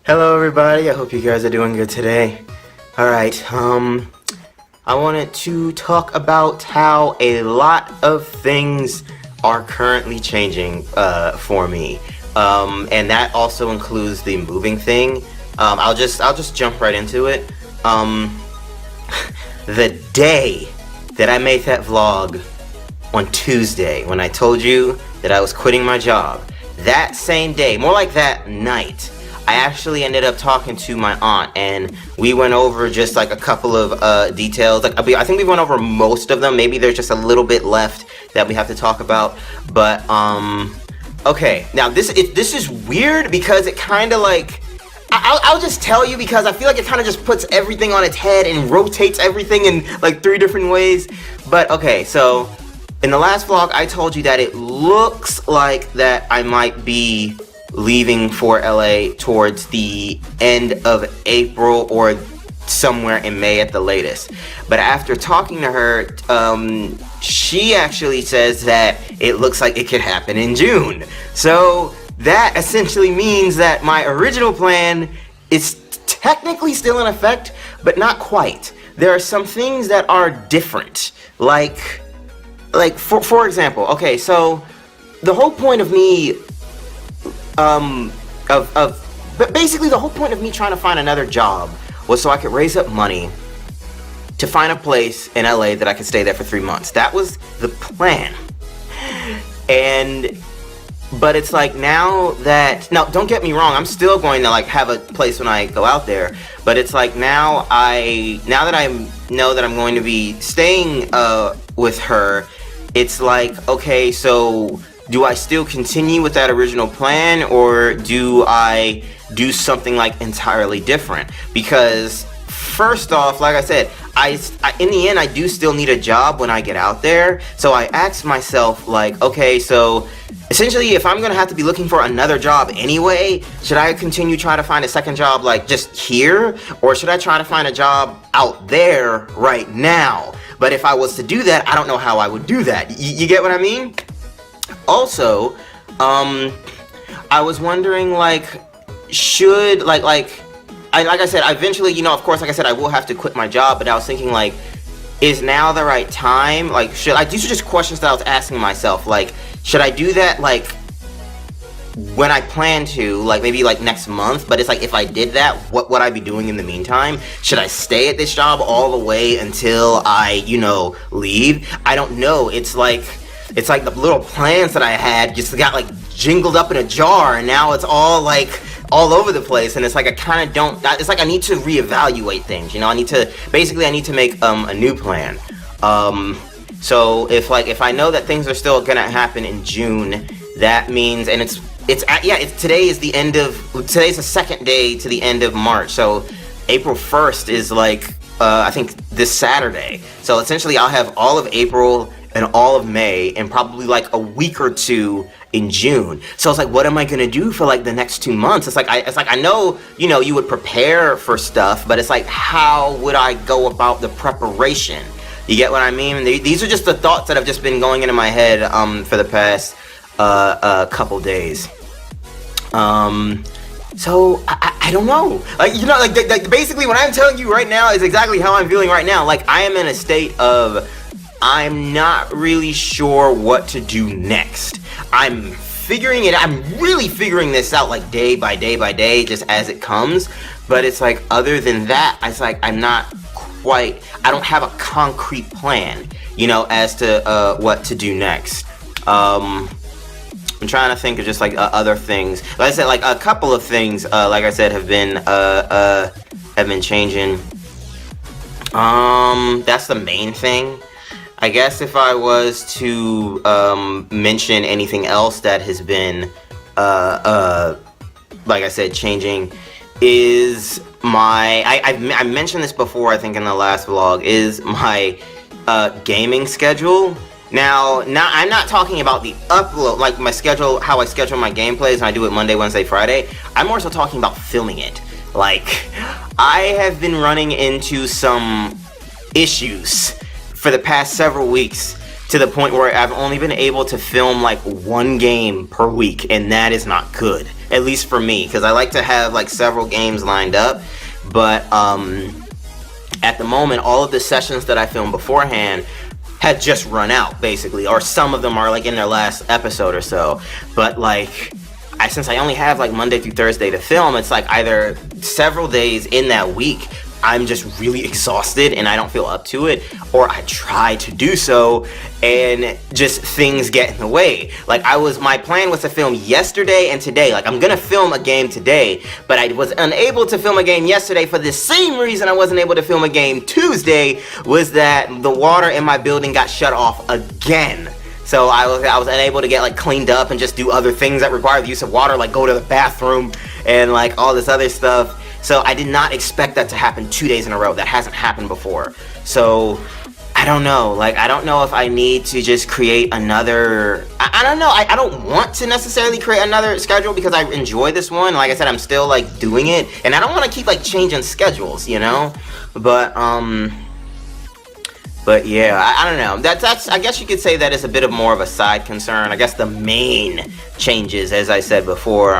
Hello everybody, I hope you guys are doing good today. Alright, I wanted to talk about how a lot of things are currently changing for me. And that also includes the moving thing. I'll just jump right into it. The day that I made that vlog on Tuesday, when I told you that I was quitting my job, that same day, more like that night, I actually ended up talking to my aunt, and we went over just like a couple of details. Like I think we went over most of them. Maybe there's just a little bit left that we have to talk about. But okay. Now this is weird because it kind of like I'll just tell you because I feel like it kind of just puts everything on its head and rotates everything in like 3 different ways. But okay, so in the last vlog, I told you that it looks like that I might be leaving for LA towards the end of April or somewhere in May at the latest. But after talking to her, she actually says that it looks like it could happen in June. So that essentially means that my original plan is technically still in effect, but not quite. There are some things that are different. Like for example, okay, so the whole point of me but basically the whole point of me trying to find another job was so I could raise up money to find a place in LA that I could stay there for 3 months. That was the plan. But it's like now don't get me wrong, I'm still going to like have a place when I go out there, but it's like now that I know that I'm going to be staying with her, it's like, okay, so do I still continue with that original plan, or do I do something like entirely different? Because first off, like I said, I in the end I do still need a job when I get out there. So I asked myself like, okay, so essentially if I'm gonna have to be looking for another job anyway, should I continue trying to find a second job like just here, or should I try to find a job out there right now? But if I was to do that, I don't know how I would do that. You get what I mean? Also, I was wondering, like, should, like I said, eventually, you know, of course, like I said, I will have to quit my job, but I was thinking, like, is now the right time? Like, these are just questions that I was asking myself, like, should I do that, like, when I plan to, like, maybe, like, next month? But it's like, if I did that, what would I be doing in the meantime? Should I stay at this job all the way until I, you know, leave? I don't know. It's like the little plans that I had just got like jingled up in a jar, and now it's all like all over the place, and it's like I kind of don't, it's like I need to reevaluate things, you know. I need to make a new plan. So if I know that things are still gonna happen in June, that means, and today's the second day to the end of March, so April 1st is like I think this Saturday. So essentially I'll have all of April and all of May and probably like a week or 2 in June. So it's like, what am I gonna do for like the next 2 months? It's like I know, you know, you would prepare for stuff, but it's like, how would I go about the preparation? You get what I mean? These are just the thoughts that have just been going into my head for the past couple days. So I don't know. Like, you know, like basically what I'm telling you right now is exactly how I'm feeling right now. Like, I am in a state of, I'm not really sure what to do next. I'm really figuring this out like day by day by day, just as it comes. But it's like, other than that, it's like I don't have a concrete plan, you know, as to what to do next. I'm trying to think of just like other things. Like I said, like a couple of things, like I said, have been changing. That's the main thing. I guess if I was to mention anything else that has been, like I said, changing, is I mentioned this before, I think in the last vlog, is my gaming schedule. Now I'm not talking about the upload, like my schedule, how I schedule my gameplays, and I do it Monday, Wednesday, Friday. I'm more so talking about filming it. Like, I have been running into some issues for the past several weeks to the point where I've only been able to film like one game per week, and that is not good, at least for me, because I like to have like several games lined up. But at the moment, all of the sessions that I filmed beforehand had just run out, basically, or some of them are like in their last episode or so. But like, since I only have like Monday through Thursday to film, it's like either several days in that week I'm just really exhausted and I don't feel up to it, or I try to do so and just things get in the way. Like my plan was to film yesterday and today. Like I'm gonna film a game today, but I was unable to film a game yesterday for the same reason I wasn't able to film a game Tuesday, was that the water in my building got shut off again. So I was unable to get like cleaned up and just do other things that require the use of water, like go to the bathroom and like all this other stuff. So I did not expect that to happen 2 days in a row. That hasn't happened before. So I don't know. Like, I don't know if I need to just create another... I don't know. I don't want to necessarily create another schedule because I enjoy this one. Like I said, I'm still like doing it. And I don't want to keep like changing schedules, you know? But yeah, I don't know. That's I guess you could say that is a bit of more of a side concern. I guess the main changes, as I said before,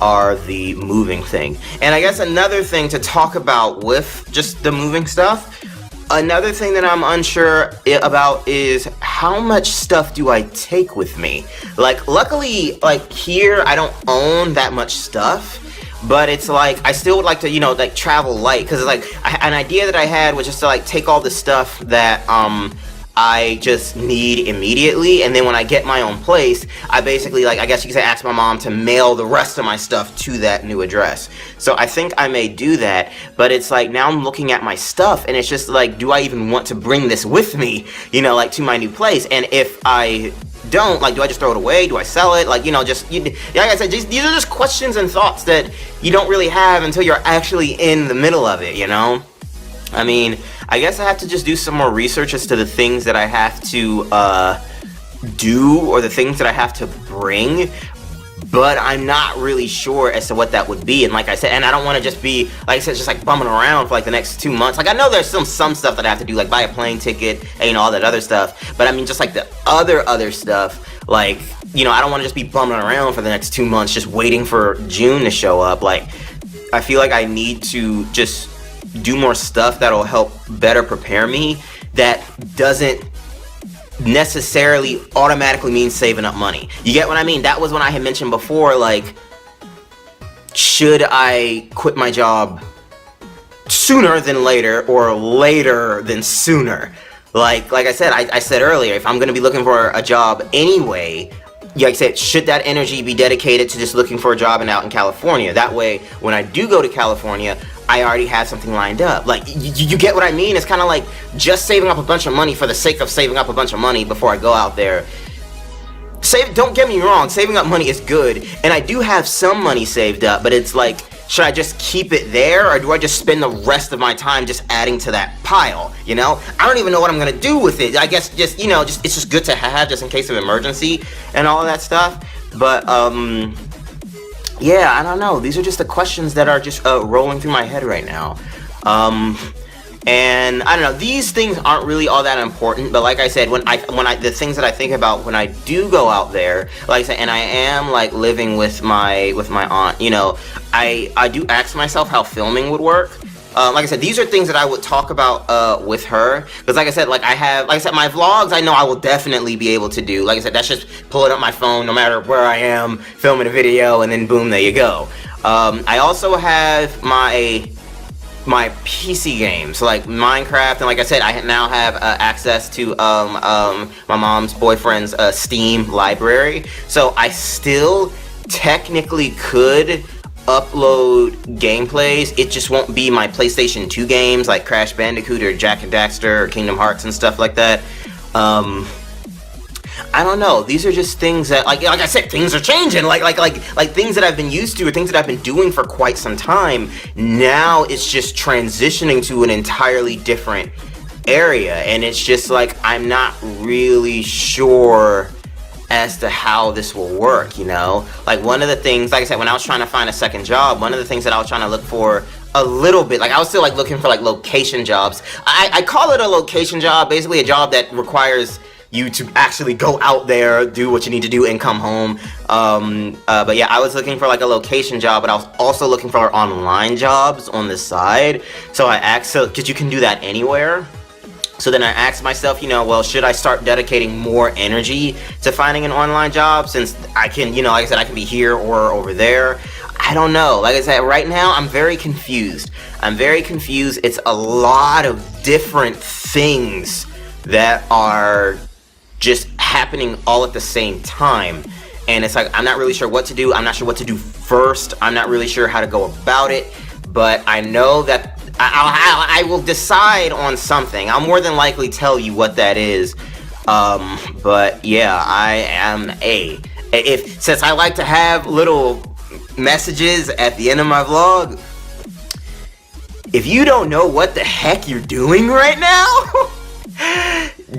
are the moving thing. And I guess another thing to talk about with just the moving stuff, another thing that I'm unsure about is how much stuff do I take with me? Like, luckily, like here, I don't own that much stuff. But it's like, I still would like to, you know, like travel light. Because it's like, an idea that I had was just to like take all the stuff that I just need immediately. And then when I get my own place, I basically, like, I guess you could say, ask my mom to mail the rest of my stuff to that new address. So I think I may do that. But it's like, now I'm looking at my stuff and it's just like, do I even want to bring this with me, you know, like to my new place? And if I don't, like, do I just throw it away? Do I sell it? Like, you know, just, like I said, these are just questions and thoughts that you don't really have until you're actually in the middle of it, you know? I mean, I guess I have to just do some more research as to the things that I have to do, or the things that I have to bring, but I'm not really sure as to what that would be. And like I said, and I don't want to just be, like I said, just like bumming around for like the next 2 months. Like I know there's some stuff that I have to do, like buy a plane ticket and, you know, all that other stuff. But I mean, just like the other stuff, like, you know, I don't want to just be bumming around for the next 2 months just waiting for June to show up. Like, I feel like I need to just do more stuff that'll help better prepare me, that doesn't necessarily automatically mean saving up money. You get what I mean? That was when I had mentioned before, like, should I quit my job sooner than later, or later than sooner? Like I said, I said earlier, if I'm gonna be looking for a job anyway, like I said, should that energy be dedicated to just looking for a job out in California? That way, when I do go to California, I already have something lined up. Like, you get what I mean? It's kind of like just saving up a bunch of money for the sake of saving up a bunch of money before I go out there. Don't get me wrong, saving up money is good, and I do have some money saved up, but it's like, should I just keep it there, or do I just spend the rest of my time just adding to that pile, you know? I don't even know what I'm gonna do with it. I guess just, you know, it's just good to have just in case of emergency and all of that stuff. But, yeah, I don't know. These are just the questions that are just rolling through my head right now. And I don't know, these things aren't really all that important, but like I said, when I the things that I think about when I do go out there, like I said, and I am like living with my aunt, you know, I do ask myself how filming would work. Like I said, these are things that I would talk about with her, because like I said, my vlogs, I know I will definitely be able to do. Like I said, that's just pulling up my phone no matter where I am, filming a video, and then boom, there you go. I also have my PC games, like Minecraft, and like I said, I now have access to my mom's boyfriend's Steam library, so I still technically could upload gameplays. It just won't be my PlayStation 2 games like Crash Bandicoot or Jak and Daxter or Kingdom Hearts and stuff like that. I don't know. These are just things that, like I said, things are changing. Like things that I've been used to, or things that I've been doing for quite some time. Now it's just transitioning to an entirely different area, and it's just like I'm not really sure as to how this will work, you know? Like, one of the things, like I said, when I was trying to find a second job, one of the things that I was trying to look for a little bit, like I was still like looking for like location jobs. I call it a location job, basically a job that requires you to actually go out there, do what you need to do, and come home. But yeah, I was looking for like a location job, but I was also looking for online jobs on the side. So I asked, because you can do that anywhere. So then I asked myself, you know, well, should I start dedicating more energy to finding an online job, since I can, you know, like I said, I can be here or over there. I don't know. Like I said, right now I'm very confused. It's a lot of different things that are just happening all at the same time. And it's like, I'm not really sure what to do. I'm not sure what to do first. I'm not really sure how to go about it. But I know that I will decide on something. I'll more than likely tell you what that is. But yeah, I am since I like to have little messages at the end of my vlog, if you don't know what the heck you're doing right now,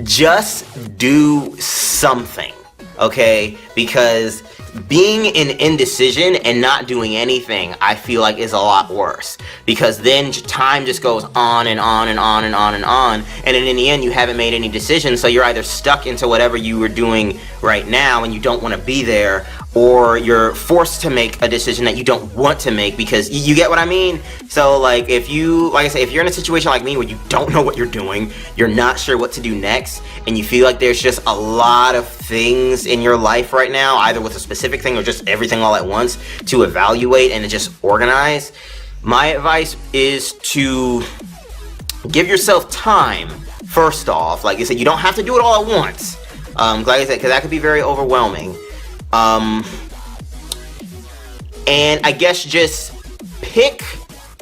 just do something, okay? Because being in indecision and not doing anything, I feel like, is a lot worse, because then time just goes on and on and on and on and on, and then in the end you haven't made any decisions, so you're either stuck into whatever you were doing right now and you don't want to be there, or you're forced to make a decision that you don't want to make, because you get what I mean? So like, if I say, if you're in a situation like me where you don't know what you're doing, you're not sure what to do next, and you feel like there's just a lot of things in your life right now, either with a specific thing or just everything all at once, to evaluate and to just organize, my advice is to give yourself time. First off, like I said, you don't have to do it all at once, like I said, because that could be very overwhelming. And I guess just pick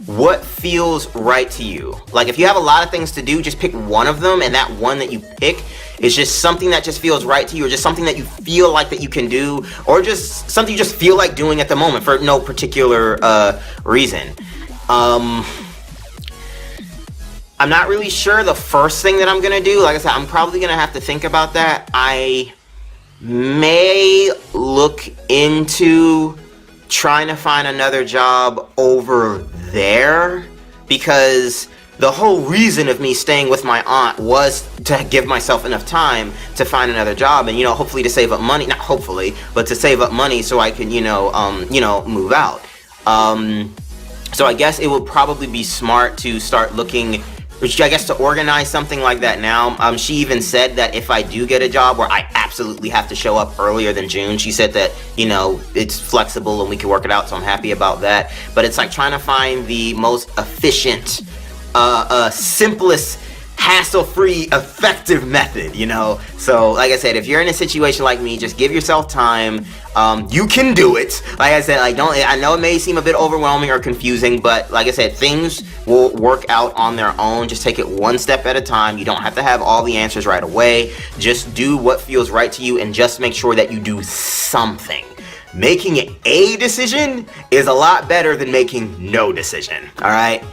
what feels right to you. Like, if you have a lot of things to do, just pick one of them, and that one that you pick is just something that just feels right to you, or just something that you feel like that you can do, or just something you just feel like doing at the moment for no particular reason. I'm not really sure the first thing that I'm gonna do. Like I said, I'm probably gonna have to think about that. I may look into trying to find another job over there, because the whole reason of me staying with my aunt was to give myself enough time to find another job, and, you know, hopefully to save up money, not hopefully, but to save up money so I can, move out. So I guess it would probably be smart to start looking, which I guess, to organize something like that now. She even said that if I do get a job where I absolutely have to show up earlier than June, she said that, you know, it's flexible and we can work it out, so I'm happy about that. But it's like trying to find the most efficient, simplest, hassle-free, effective method, you know? So, like I said, if you're in a situation like me, just give yourself time. You can do it. Like I said, I know it may seem a bit overwhelming or confusing, but like I said, things will work out on their own. Just take it one step at a time. You don't have to have all the answers right away. Just do what feels right to you, and just make sure that you do something. Making a decision is a lot better than making no decision. Alright,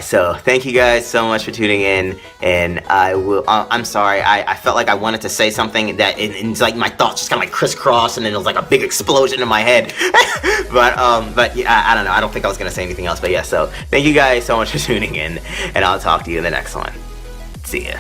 so thank you guys so much for tuning in, and I'm sorry, I felt like I wanted to say something that, and it's like my thoughts just kind of like crisscross, and then it was like a big explosion in my head. but yeah, I don't know, I don't think I was going to say anything else, but yeah, so thank you guys so much for tuning in, and I'll talk to you in the next one. See ya.